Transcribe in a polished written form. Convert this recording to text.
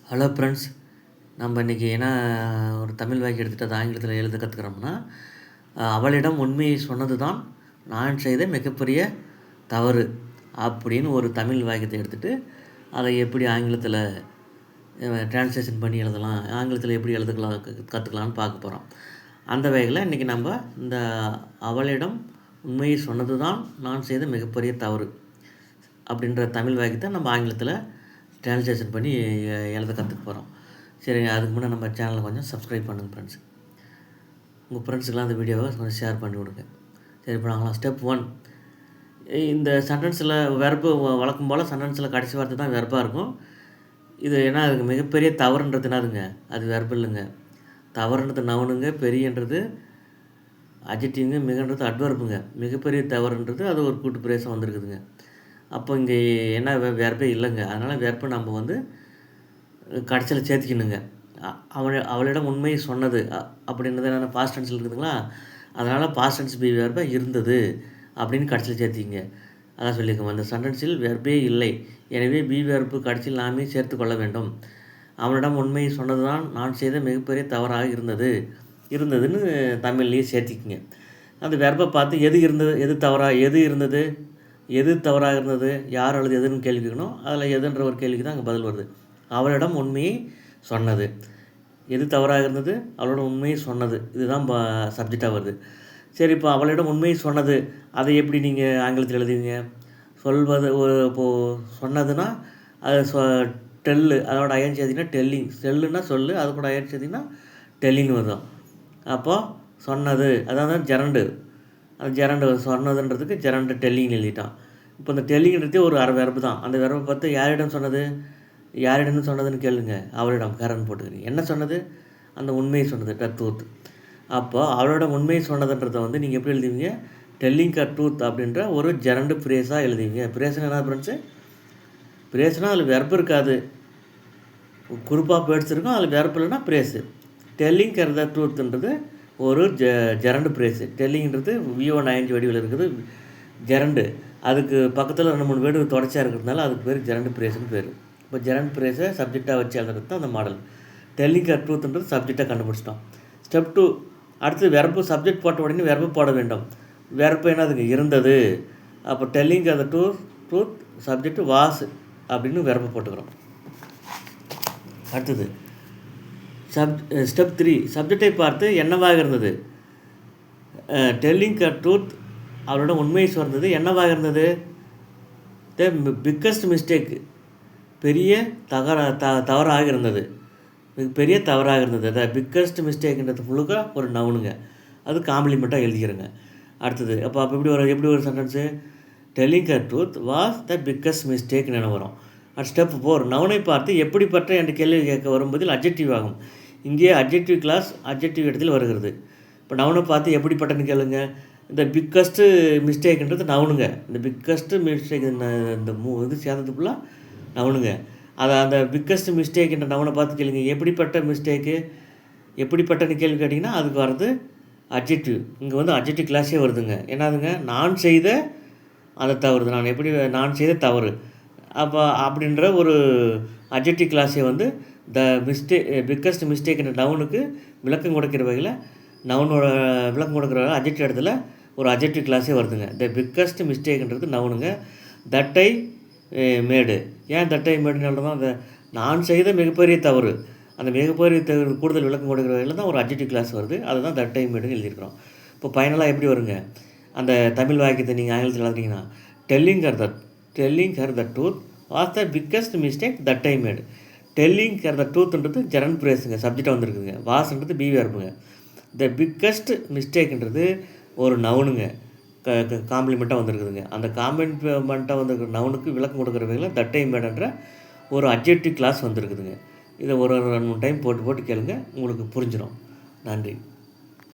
Hello friends. நம்ம இன்றைக்கி என்ன ஒரு தமிழ் வாக்கியம் எடுத்துகிட்டு அதை ஆங்கிலத்தில் எழுத கற்றுக்கிறோம்னா, அவளிடம் உண்மையை சொன்னது தான் நான் செய்த மிகப்பெரிய தவறு அப்படின்னு ஒரு தமிழ் வாக்கியத்தை எடுத்துகிட்டு அதை எப்படி ஆங்கிலத்தில் டிரான்ஸ்லேஷன் பண்ணி எழுதலாம், ஆங்கிலத்தில் எப்படி எழுதுக்கலாம் கற்றுக்கலான்னு பார்க்க போகிறோம். அந்த வகையில் இன்றைக்கி நம்ம இந்த அவளிடம் உண்மையை சொன்னது தான் நான் செய்த மிகப்பெரிய தவறு அப்படின்ற தமிழ் வாக்கியத்தை நம்ம ஆங்கிலத்தில் டிரான்ஸ்லேஷன் பண்ணி எழுத கற்றுக்க போகிறோம். சரிங்க, அதுக்கு முன்னே நம்ம சேனலை கொஞ்சம் சப்ஸ்கிரைப் பண்ணுங்கள் ஃப்ரெண்ட்ஸ். உங்கள் ஃப்ரெண்ட்ஸுக்கெலாம் அந்த வீடியோவை கொஞ்சம் ஷேர் பண்ணி விடுங்க. சரி, இப்போ நாங்களாம் ஸ்டெப் 1. இந்த சென்டென்ஸில் வெர்பு வழக்கம் போல் சென்டென்ஸில் கடைசி வார்த்தை தான் வெர்பாக இருக்கும். இது ஏன்னா அதுக்கு மிகப்பெரிய தவறுன்றது என்னதுங்க, அது வெர்பு இல்லைங்க. தவறுன்றது நவுனுங்க, பெரியன்றது அட்ஜெக்டிவ்ங்க, மிகன்றது அட்வர்புங்க. மிகப்பெரிய தவறுன்றது அது ஒரு கூட்டு பிரேசம் வந்திருக்குதுங்க. அப்போ இங்கே என்ன வெர்பே இல்லைங்க. அதனால் வெர்பை நம்ம கடைசியில் சேர்த்துக்கணுங்க. அவளிடம் உண்மையை சொன்னது அப்படின்றது என்னென்ன பாஸ்ட் டென்ஸில் இருக்குதுங்களா, அதனால் பாஸ்ட் டென்ஸ் பி வெர்பை இருந்தது அப்படின்னு கடைசியில் சேர்த்திங்க. அதான் சொல்லியிருக்கோம், அந்த சென்டென்ஸில் வெர்பே இல்லை, எனவே பி வெர்பு கடைசியில் நாமே சேர்த்து கொள்ள வேண்டும். அவனிடம் உண்மையை சொன்னது தான் நான் செய்த மிகப்பெரிய தவறாக இருந்ததுன்னு தமிழ்லேயே சேர்த்திக்குங்க. அந்த வெர்பை பார்த்து எது இருந்தது, எது தவறாக இருந்தது, யார் அல்லது எதுன்னு கேள்வி கேட்கணும். அதில் எதுன்ற ஒரு கேள்விக்கு தான் அங்கே பதில் வருது. அவளிடம் உண்மையை சொன்னது, எது தவறாக இருந்தது, அவளோட உண்மையை சொன்னது, இதுதான் சப்ஜெக்டாக வருது. சரி, இப்போ அவளிடம் உண்மையை சொன்னது அதை எப்படி நீங்கள் ஆங்கிலத்தில் எழுதுவீங்க? சொல்வது இப்போது சொன்னதுன்னா அது டெல்லு, அதோட அயன் சேர்த்திங்கன்னா டெல்லிங். செல்லுன்னா சொல்லு, அது கூட அயன் சேர்த்திங்கன்னா டெல்லின்னு வரும். அப்போது சொன்னது அதான் ஜெரண்டு. அது ஜெரண்டு சொன்னதுன்றதுக்கு ஜெரண்டு டெல்லிங்னு எழுதிட்டான். இப்போ இந்த டெல்லிங்கிறதே ஒரு வெர்பு தான். அந்த வெர்பை பார்த்து யாரிடம் சொன்னதுன்னு கேளுங்க. அவளிடம் கரண்ட் போட்டுக்கிறீங்க. என்ன சொன்னது? அந்த உண்மையை சொன்னது, ட்ரூத். அப்போ அவளோட உண்மையை சொன்னதுன்றதை நீங்கள் எப்படி எழுதுவீங்க? டெல்லிங் ட்ரூத் அப்படின்ற ஒரு ஜெரண்டு பிரேஸாக எழுதுவீங்க. பிரேஸ்னா என்ன ஃப்ரெண்ட்ஸு? பிரேஸ்னால் அதில் வெர்பு இருக்காது, குறிப்பாக பேர்ட்ஸ் இருக்கும். அதில் வெர்பு இல்லைன்னா பிரேஸு. டெல்லிங் ட்ரூத்ன்றது ஒரு ஜெரண்டு பிரேஸு. டெல்லிங்கிறது V1 ING வடிவில் இருக்குது ஜெரண்டு. அதுக்கு பக்கத்தில் 2-3 வேர்டு தொடர்ச்சியாக இருக்கிறதுனால அதுக்கு பேர் ஜெரண்டு பிரேஸ்னு பேர். இப்போ ஜெரண்ட் பிரேஸை சப்ஜெக்டாக வச்சு எழுதுறது தான் அந்த மாடல். டெல்லிங் ட்ரூத்ன்றது சப்ஜெக்டாக கண்டுபிடிச்சிட்டோம். ஸ்டெப் 2, அடுத்து வெர்பு சப்ஜெக்ட் போட்ட உடனே வெர்பு போட வேண்டும். வெர்பு என்னதுங்க? இருந்தது. அப்போ டெல்லிங் ட்ரூத் சப்ஜெக்ட் வாஸ் அப்படின்னு வெர்பு போட்டுக்கிறோம். அடுத்தது ஸ்டெப் 3, சப்ஜெக்டை பார்த்து என்னவாக இருந்தது? டெல்லிங் ட்ரூத் அவரோட உண்மையை சொன்னது என்னவாக இருந்தது? த பிக்கஸ்ட் மிஸ்டேக், பெரிய தவறாக இருந்தது. பெரிய தவறாக இருந்தது. த பிக்கஸ்ட் மிஸ்டேக்ன்றது முழுக்க ஒரு நவுனுங்க. அது காம்ப்ளிமெண்ட்டாக எழுதிக்கிறேங்க. அடுத்தது அப்போ எப்படி ஒரு sentence? Telling truth was the biggest மிஸ்டேக்னு என்ன வரும்? ஸ்டெப் 4, நவுனை பார்த்து எப்படிப்பட்ட என்ற கேள்வி கேட்க வரும்போதில் அட்ஜெக்டிவ் ஆகும். இங்கே அட்ஜெக்டிவ் கிளாஸ் அட்ஜெக்டிவ் இடத்தில் வருகிறது. இப்போ நவுனை பார்த்து எப்படிப்பட்டன்னு கேளுங்க. இந்த பிக்கஸ்ட்டு மிஸ்டேக்ன்றது நவுனுங்க. இந்த பிக்கஸ்ட்டு மிஸ்டேக் இந்த இது சேர்ந்ததுக்குள்ளே நவுனுங்க. அந்த பிக்கஸ்ட் மிஸ்டேக்ன்ற நவுனை பார்த்து கேளுங்க. எப்படிப்பட்டன்னு கேள்வி கேட்டிங்கன்னா அதுக்கு வர்றது அட்ஜெக்டிவ். இங்கே அட்ஜெக்டிவ் கிளாஸே வருதுங்க. என்னதுங்க? நான் செய்த அந்த தவறு, நான் செய்த தவறு. அப்போ அப்படின்ற ஒரு அட்ஜெக்டிவ் கிளாஸே த பிக்கஸ்ட் மிஸ்டேக்ன்ற நவுனுக்கு விளக்கம் கொடுக்கிற வகையில், நவுனோட விளக்கம் கொடுக்குற அட்ஜெக்டிவ் இடத்துல ஒரு அட்ஜெக்டிவ் கிளாஸே வருதுங்க. த பிக்கஸ்ட் மிஸ்டேக்ன்றது நவுனுங்க. That I made. ஏன் தட்டை மேடுனால தான் அந்த நான் செய்த மிகப்பெரிய தவறு, அந்த மிகப்பெரிய தவறு கூடுதல் விளக்கம் கொடுக்குற வகையில் தான் ஒரு அட்ஜெக்டிவ் கிளாஸ் வருது. அதுதான் தட்டை மேடுன்னு எழுதியிருக்கிறோம். இப்போ ஃபைனலாக எப்படி வருங்க? அந்த தமிழ் வாக்கியத்தை நீங்கள் ஆங்கிலத்தில் எழுதுனீங்கன்னா telling her the truth was the biggest mistake that I made. Telling her the ட்ரூத்ன்றது ஜெரண்ட் பிரேஸுங்க, சப்ஜெக்டாக வந்துருக்குதுங்க. வாஸ்ன்றது பி வெர்புங்க. த பிக்கஸ்ட் மிஸ்டேக்ன்றது ஒரு நவுனுங்க, காம்ப்ளிமெண்ட்டாக வந்துருக்குதுங்க. அந்த காம்ப்ளிமெண்ட்டாக வந்துருக்கிற நவுனுக்கு விளக்கம் கொடுக்குற வகையில் தட் ஐ மேடுன்ற ஒரு அட்ஜெக்டிவ் கிளாஸ் வந்துருக்குதுங்க. இதை ஒரு 2-3 டைம் போட்டு கேளுங்க, உங்களுக்கு புரிஞ்சிடும். நன்றி.